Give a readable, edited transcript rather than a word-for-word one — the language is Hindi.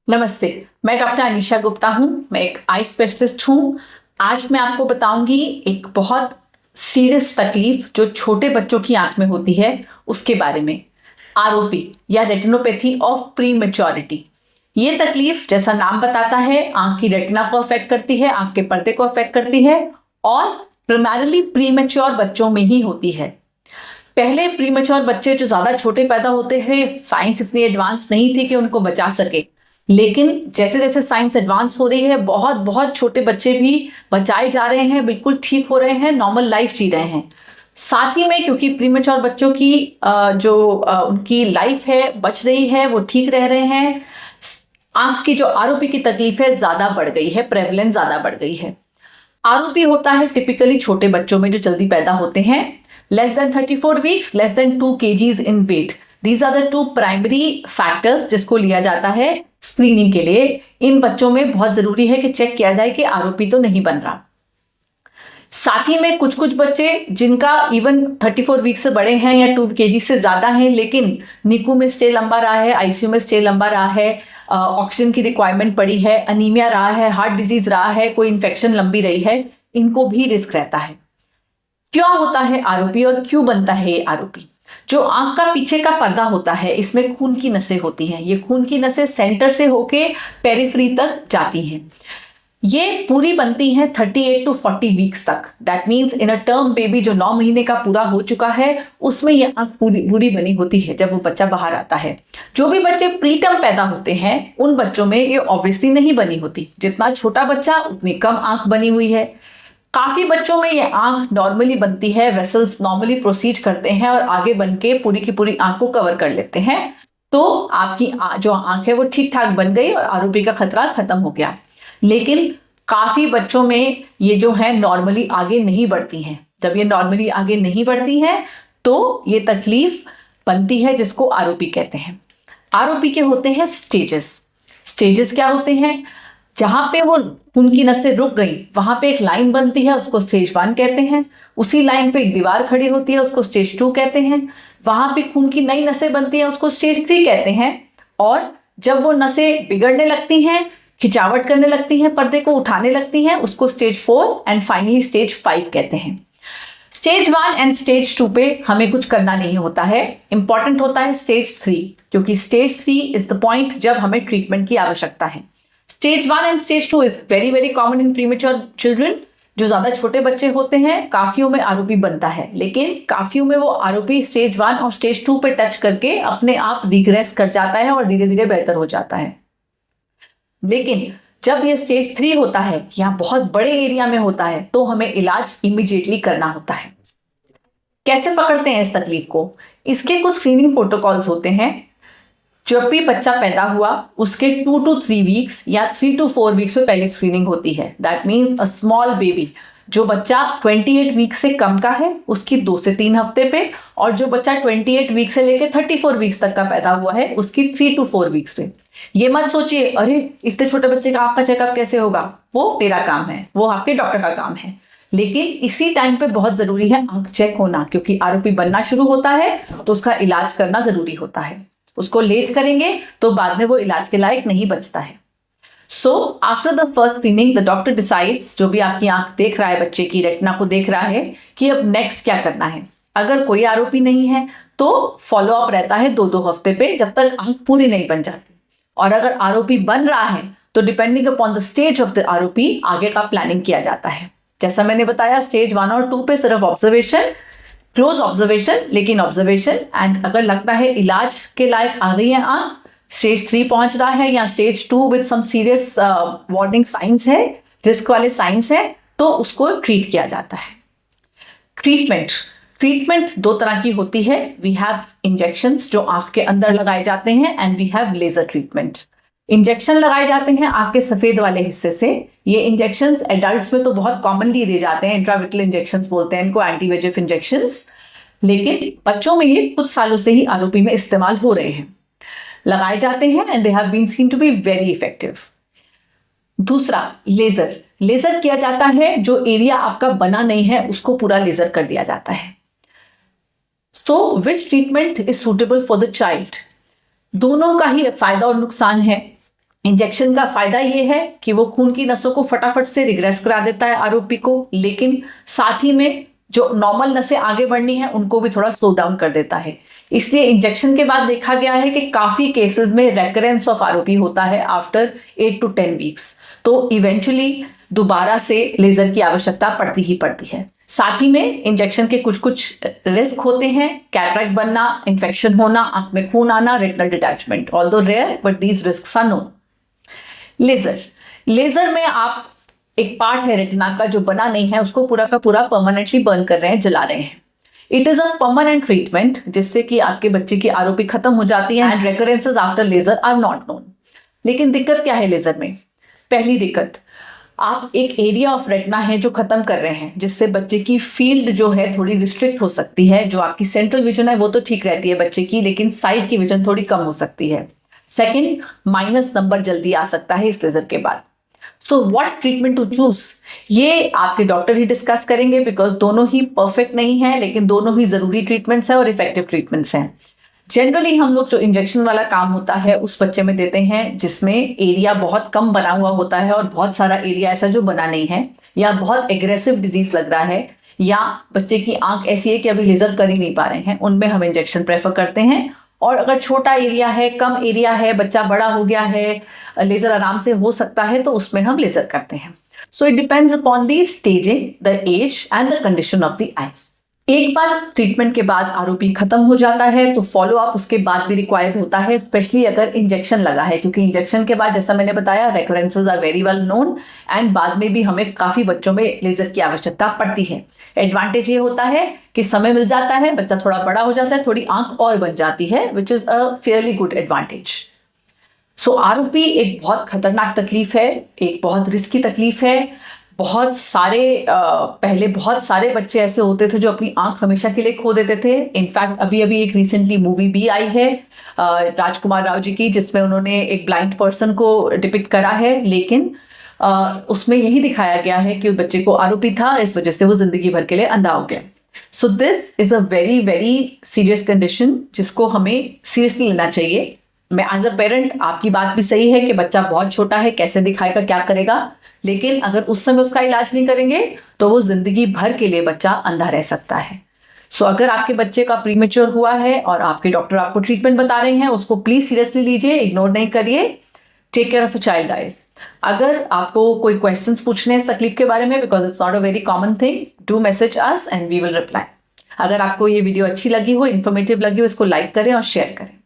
नमस्ते। मैं डॉक्टर अनीशा गुप्ता हूँ। मैं एक आई स्पेशलिस्ट हूँ। आज मैं आपको बताऊंगी एक बहुत सीरियस तकलीफ जो छोटे बच्चों की आंख में होती है उसके बारे में। आरओपी या रेटिनोपैथी ऑफ प्री मैच्योरिटी। ये तकलीफ जैसा नाम बताता है आंख की रेटिना को अफेक्ट करती है, आंख के पर्दे को अफेक्ट करती है और प्राइमरीली प्री मैच्योर बच्चों में ही होती है। पहले प्री मैच्योर बच्चे जो ज्यादा छोटे पैदा होते हैं, साइंस इतनी एडवांस नहीं थी कि उनको बचा सके, लेकिन जैसे जैसे साइंस एडवांस हो रही है बहुत बहुत छोटे बच्चे भी बचाए जा रहे हैं, बिल्कुल ठीक हो रहे हैं, नॉर्मल लाइफ जी रहे हैं। साथ ही में क्योंकि प्रीमेच्योर बच्चों की उनकी लाइफ है बच रही है, वो ठीक रह रहे हैं, आंख की जो आरओपी की तकलीफ है ज्यादा बढ़ गई है, प्रेवलेंस ज्यादा बढ़ गई है। आरओपी होता है टिपिकली छोटे बच्चों में जो जल्दी पैदा होते हैं, less than 34 weeks, less than 2 kgs in weight. These are the 2 primary factors जिसको लिया जाता है स्क्रीनिंग के लिए। इन बच्चों में बहुत जरूरी है कि चेक किया जाए कि आरओपी तो नहीं बन रहा। साथ ही में कुछ कुछ बच्चे जिनका इवन 34 वीक से बड़े हैं या 2 kg से ज्यादा हैं, लेकिन निकू में स्टे लंबा रहा है, आईसीयू में स्टे लंबा रहा है, ऑक्सीजन की रिक्वायरमेंट पड़ी है, अनीमिया रहा है, हार्ट डिजीज रहा है, कोई इन्फेक्शन लंबी रही है, इनको भी रिस्क रहता है। क्या होता है आरओपी और क्यों बनता है ये आरओपी? जो आंख का पीछे का पर्दा होता है, इसमें खून की नसें होती हैं। ये खून की नसें सेंटर से होके पेरिफेरी तक जाती हैं। ये पूरी बनती हैं 38 to 40 वीक्स तक। That means in a term baby जो 9 महीने का पूरा हो चुका है, उसमें ये आंख पूरी बनी होती है जब वो बच्चा बाहर आता है। जो भी बच्चे प्री टर्म पैदा होते हैं उन बच्चों में ये ऑब्वियसली नहीं बनी होती। जितना छोटा बच्चा उतनी कम आंख बनी हुई है। काफी बच्चों में ये आंख नॉर्मली बनती है, वेसल्स नॉर्मली प्रोसीड करते हैं और आगे बन के पूरी की पूरी आंख को कवर कर लेते हैं। तो आपकी जो आंख है वो ठीक ठाक बन गई और आरओपी का खतरा खत्म हो गया। लेकिन काफी बच्चों में ये जो है नॉर्मली आगे नहीं बढ़ती हैं। जब ये नॉर्मली आगे नहीं बढ़ती हैं तो ये तकलीफ बनती है जिसको आरओपी कहते हैं। आरओपी के होते हैं स्टेजेस। स्टेजेस क्या होते हैं? जहां पे वो खून की नसें रुक गई वहां पे एक लाइन बनती है, उसको स्टेज 1 कहते हैं। उसी लाइन पे एक दीवार खड़ी होती है, उसको स्टेज 2 कहते हैं। वहां पे खून की नई नसें बनती हैं, उसको स्टेज 3 कहते हैं। और जब वो नसें बिगड़ने लगती हैं, खिंचावट करने लगती हैं, पर्दे को उठाने लगती हैं, उसको स्टेज 4 एंड फाइनली स्टेज 5 कहते हैं। स्टेज 1 एंड स्टेज 2 पे हमें कुछ करना नहीं होता है। इंपॉर्टेंट होता है स्टेज 3, क्योंकि स्टेज 3 इज द पॉइंट जब हमें ट्रीटमेंट की आवश्यकता है। Stage 1 and stage 2 is very very common in premature children. जो ज्यादा छोटे बच्चे होते हैं काफियों में आरओपी बनता है, लेकिन काफियों में वो आरओपी स्टेज 1 और स्टेज 2 पे टच करके अपने आप रिग्रेस कर जाता है और धीरे धीरे बेहतर हो जाता है। लेकिन जब ये स्टेज 3 होता है या बहुत बड़े एरिया में होता है तो हमें इलाज इमीडिएटली करना होता है। कैसे पकड़ते हैं इस तकलीफ को? इसके कुछ स्क्रीनिंग प्रोटोकॉल्स होते हैं। जब भी बच्चा पैदा हुआ उसके 2 to 3 वीक्स या 3 to 4 वीक्स में पहली स्क्रीनिंग होती है। That means a small baby, जो बच्चा 28 वीक से कम का है उसकी 2 से 3 हफ्ते पे, और जो बच्चा 28 वीक से लेकर 34 वीक्स तक का पैदा हुआ है उसकी 3 to 4 वीक्स पे। ये मत सोचिए अरे इतने छोटे बच्चे का आपका चेकअप कैसे होगा, वो मेरा काम है, वो आपके डॉक्टर का काम है। लेकिन इसी टाइम पे बहुत जरूरी है आंख चेक होना, क्योंकि आरओपी बनना शुरू होता है तो उसका इलाज करना जरूरी होता है। उसको लेट करेंगे तो बाद में वो इलाज के लायक नहीं बचता है। So after the first screening the doctor decides, जो भी आपकी आंख देख रहा है, बच्चे की रेटिना को देख रहा है, कि अब नेक्स्ट क्या करना है। अगर कोई आरओपी नहीं है तो फॉलो अप रहता है 2-2 हफ्ते पे जब तक आंख पूरी नहीं बन जाती। और अगर आरओपी बन रहा है तो depending upon the stage of the ROP आगे का प्लानिंग किया जाता है। जैसा मैंने बताया स्टेज 1 और 2 पे सिर्फ ऑब्जर्वेशन, क्लोज ऑब्जर्वेशन, लेकिन ऑब्जर्वेशन। एंड अगर लगता है इलाज के लायक आ गई है आंख, स्टेज 3 पहुंच रहा है या stage 2 with some serious warning signs है, रिस्क वाले साइंस है, तो उसको ट्रीट किया जाता है। ट्रीटमेंट 2 तरह की होती है। वी हैव इंजेक्शंस जो आंख के अंदर लगाए जाते हैं and we have laser treatment. Injection लगाए जाते हैं आंख के सफेद वाले हिस्से से। ये इंजेक्शंस एडल्ट्स में तो बहुत कॉमनली दिए जाते हैं, इंट्राविट्रल इंजेक्शंस बोलते हैं इनको, एंटी VEGF इंजेक्शंस। लेकिन बच्चों में ये कुछ सालों से ही आरओपी में इस्तेमाल हो रहे हैं, लगाए जाते हैं and they have been seen to be very effective. दूसरा लेजर किया जाता है, जो एरिया आपका बना नहीं है उसको पूरा लेजर कर दिया जाता है। So which treatment is suitable for the child? दोनों का ही फायदा और नुकसान है। इंजेक्शन का फायदा ये है कि वो खून की नसों को फटाफट से रिग्रेस करा देता है आरोपी को, लेकिन साथ ही में जो नॉर्मल नसें आगे बढ़नी है उनको भी थोड़ा स्लो डाउन कर देता है। इसलिए इंजेक्शन के बाद देखा गया है कि काफी केसेस में रेकरेंस ऑफ आरोपी होता है आफ्टर 8 to 10 वीक्स। तो इवेंचुअली दोबारा से लेजर की आवश्यकता पड़ती ही पड़ती है। साथ ही में इंजेक्शन के कुछ कुछ रिस्क होते हैं, कैटरेक्ट बनना, इन्फेक्शन होना, आंख में खून आना, retinal detachment, although rare but these risks are known. Laser में आप एक पार्ट है रेटिना का जो बना नहीं है, उसको पूरा का पूरा परमानेंटली बर्न कर रहे हैं, जला रहे हैं। It is a permanent treatment जिससे कि आपके बच्चे की आरोपी खत्म हो जाती है and recurrences after laser are not known. लेकिन दिक्कत क्या है लेजर में? पहली दिक्कत, आप एक एरिया ऑफ रेटिना है जो खत्म कर रहे हैं, जिससे बच्चे की फील्ड जो है थोड़ी रिस्ट्रिक्ट हो सकती है। जो आपकी सेंट्रल विजन है वो तो ठीक रहती है बच्चे की, लेकिन साइड की विजन थोड़ी कम हो सकती है। सेकेंड, माइनस नंबर जल्दी आ सकता है इस लेजर के बाद। So what treatment to choose, ये आपके डॉक्टर ही डिस्कस करेंगे, बिकॉज दोनों ही परफेक्ट नहीं है, लेकिन दोनों ही जरूरी ट्रीटमेंट्स हैं और इफेक्टिव ट्रीटमेंट्स हैं। जनरली हम लोग जो इंजेक्शन वाला काम होता है उस बच्चे में देते हैं जिसमें एरिया बहुत कम बना हुआ होता है और बहुत सारा एरिया ऐसा जो बना नहीं है, या बहुत एग्रेसिव डिजीज लग रहा है, या बच्चे की आंख ऐसी है कि अभी लेजर कर ही नहीं पा रहे हैं, उनमें हम इंजेक्शन प्रेफर करते हैं। और अगर छोटा एरिया है, कम एरिया है, बच्चा बड़ा हो गया है, लेजर आराम से हो सकता है, तो उसमें हम लेजर करते हैं। So it depends upon the staging, the age and the condition of the eye. एक बार ट्रीटमेंट के बाद आरोपी खत्म हो जाता है तो फॉलो अप उसके बाद भी रिक्वायर्ड होता है, स्पेशली अगर इंजेक्शन लगा है, क्योंकि इंजेक्शन के बाद जैसा मैंने बताया recurrences are very well known and बाद में भी हमें काफ़ी बच्चों में लेजर की आवश्यकता पड़ती है। एडवांटेज ये होता है कि समय मिल जाता है, बच्चा थोड़ा बड़ा हो जाता है, थोड़ी आंख और बन जाती है, which is a fairly good advantage. So आरोपी एक बहुत खतरनाक तकलीफ है, एक बहुत रिस्की तकलीफ है। बहुत सारे पहले बहुत सारे बच्चे ऐसे होते थे जो अपनी आंख हमेशा के लिए खो देते थे। इनफैक्ट अभी अभी एक रिसेंटली मूवी भी आई है राजकुमार राव जी की, जिसमें उन्होंने एक ब्लाइंड पर्सन को डिपिक्ट करा है, लेकिन उसमें यही दिखाया गया है कि उस बच्चे को आरोपी था, इस वजह से वो जिंदगी भर के लिए अंधा हो गया। So this is a very very serious condition जिसको हमें सीरियसली लेना चाहिए। मैं एज अ पेरेंट, आपकी बात भी सही है कि बच्चा बहुत छोटा है, कैसे दिखाएगा, क्या करेगा, लेकिन अगर उस समय उसका इलाज नहीं करेंगे तो वो जिंदगी भर के लिए बच्चा अंधा रह सकता है। सो अगर आपके बच्चे का प्रीमेच्योर हुआ है और आपके डॉक्टर आपको ट्रीटमेंट बता रहे हैं, उसको प्लीज सीरियसली लीजिए, इग्नोर नहीं करिए। Take care of a child guys. अगर आपको कोई क्वेश्चंस पूछने हैं इस तकलीफ के बारे में, because it's not a very common thing, do message us and we will reply. अगर आपको ये वीडियो अच्छी लगी हो, इन्फॉर्मेटिव लगी हो, इसको लाइक करें और शेयर करें।